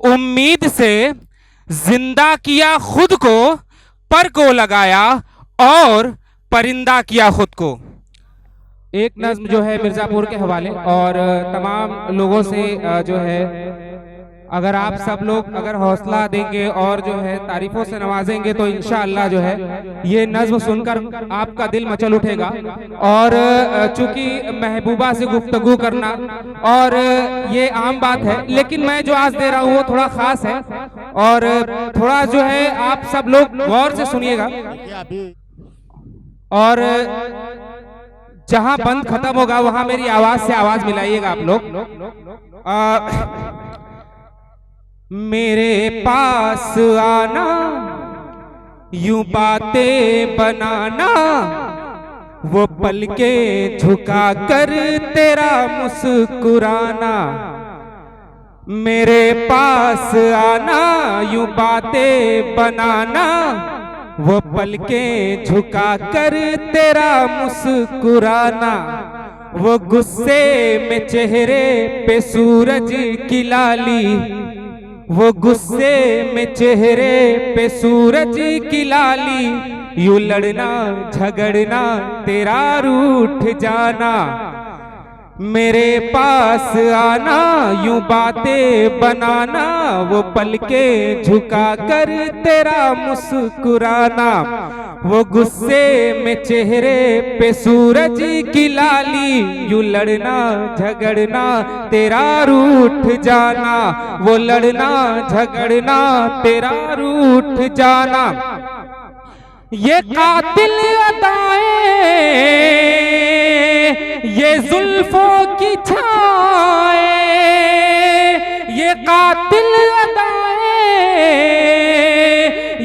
उम्मीद से जिंदा किया खुद को, पर को लगाया और परिंदा किया खुद को। एक नज्म जो है मिर्जापुर के हवाले, और तमाम लोगों से जो है अगर आप सब लोग अगर हौसला देंगे और जो है तारीफों से नवाजेंगे तो इंशाअल्लाह जो है ये नज्म सुनकर आपका दिल मचल उठेगा। और चूंकि महबूबा से गुफ्तगू करना और ये आम बात है, लेकिन मैं जो आज दे रहा हूँ वो थोड़ा खास है, और थोड़ा जो है आप सब लोग गौर से सुनिएगा, और जहां बंद खत्म होगा वहां मेरी आवाज से आवाज मिलाइएगा आप लोग। मेरे पास आना, यूं बातें बनाना, वो पलकें झुका कर तेरा मुस्कुराना। मेरे पास आना, यूं बातें बनाना, वो पलकें झुका कर तेरा मुस्कुराना। वो गुस्से में चेहरे पे सूरज की लाली, वो गुस्से में चेहरे पे सूरज की लाली, यूं लड़ना झगड़ना तेरा रूठ जाना। मेरे पास आना, यूं बातें बनाना, वो पलकें झुका कर तेरा मुस्कुराना। वो गुस्से में चेहरे पे सूरज की लाली, यूं लड़ना झगड़ना तेरा रूठ जाना। वो लड़ना झगड़ना तेरा रूठ जाना। ये कातिल अदाएं, ये जुल्फों की छाएं, ये कातिल अदाएं,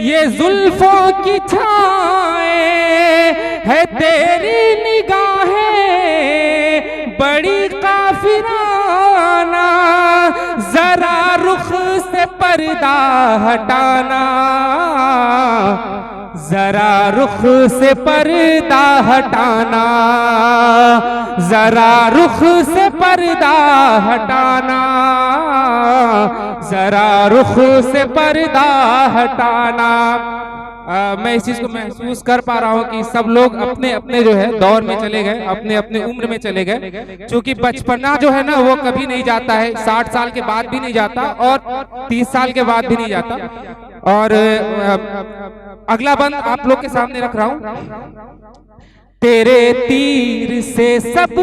ये जुल्फों की छाएं, है तेरी निगाहें बड़ी काफिराना। जरा रुख से पर्दा हटाना, जरा रुख से पर्दा हटाना, जरा रुख से पर्दा हटाना, जरा रुख से पर्दा हटाना। मैं इस चीज को महसूस कर पा रहा हूँ कि सब लोग अपने अपने जो है दौर में चले गए, अपने अपने उम्र में चले गए, क्योंकि बचपना जो है ना वो कभी नहीं जाता है, 60 साल के बाद भी नहीं जाता और 30 साल के बाद भी नहीं जाता। और अगला बंद आप लोग के सामने रख रहा हूं। तेरे तीर से सब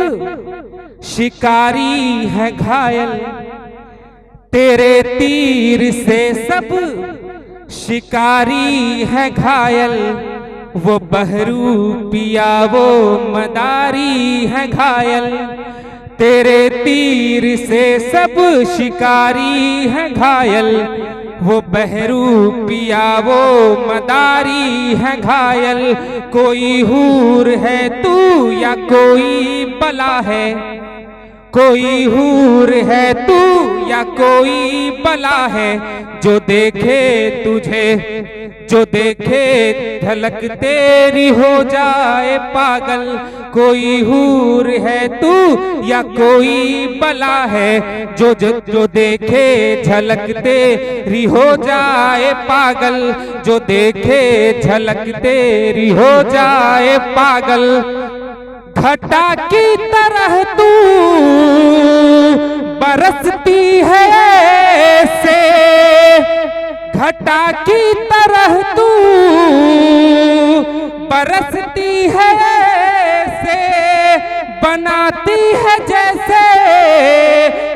शिकारी है घायल, तेरे तीर से सब शिकारी है घायल। वो बहरू पिया वो मदारी है घायल, तेरे तीर से सब शिकारी है घायल। वो बहरू पिया वो मदारी है घायल। कोई हूर है तू या कोई बला है, कोई हूर है तू या कोई बला है। जो देखे तुझे, जो देखे झलक तेरी हो जाए पागल। कोई हूर है तू या कोई बला है, जो देखे झलक तेरी हो जाए पागल। जो देखे झलक तेरी हो जाए पागल। घटा की तरह तू बरसती है ऐसे, घटा की तरह तू बरसती है ऐसे। बनाती है जैसे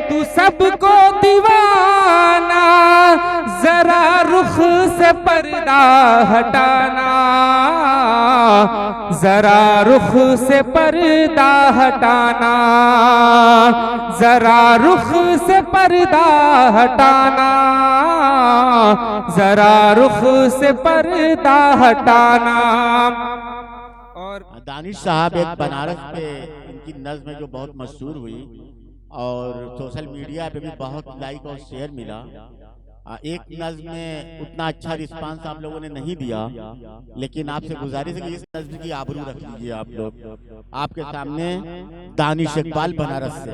तू सबको दीवाना। जरा रुख से पर्दा हटाना, जरा रुख से पर्दा हटाना, जरा रुख से पर्दा हटाना, जरा रुख से पर्दा हटाना। और दानिश साहब एक बनारस पे इनकी नज्म जो बहुत मशहूर हुई और सोशल मीडिया पे भी बहुत लाइक और शेयर मिला। एक नज्म में उतना अच्छा रिस्पांस आप लोगों ने नहीं दिया, लेकिन आपसे गुजारिश है कि इस नज्म की आबरू रख लीजिए आप लोग। आपके सामने दानिश इकबाल बनारस से।